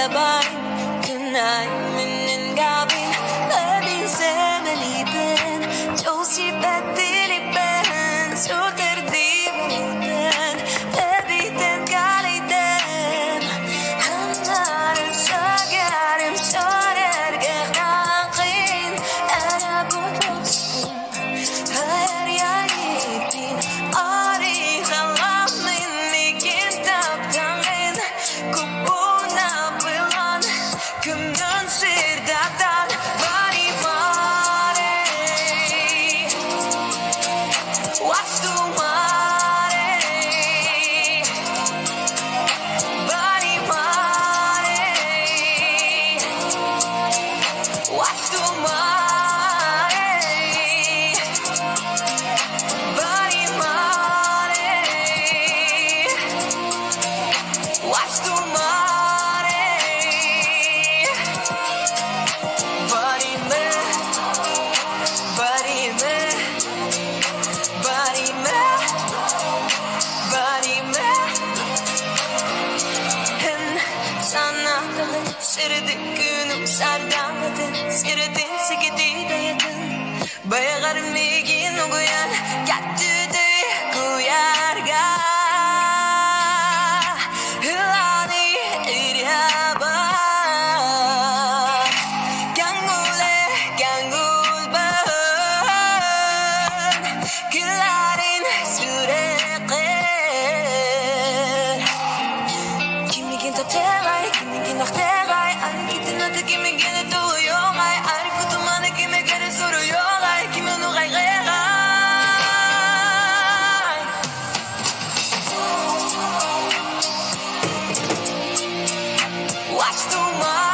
해봐임 그날 믿는 가빈 내빈 세멜이 빈 조시 배들이 뺀 소들이 모든 에비된 가리된 하나를 사가림 소리를 가긴 알아보고 싶은 하야리야 이빈 어리 갈라민 니긴 답당인 kupuna bulan kumdan sirdadan barimare wastumare barimare wastumare What's the matter? Barime Sana sırdık günüm sardamadın Sırdın sigidi dayadın Bayağarım ligin uguyan Yattüdü kuyarga Hılani irhaba Gangule gangulban Kılarin sürekli Kimigin tategay, kimigin naktegay Arifit'in adı kimigin tuğuyogay Arif kutumanı kime göre soruyogay Kimin o gaygay What's the matter?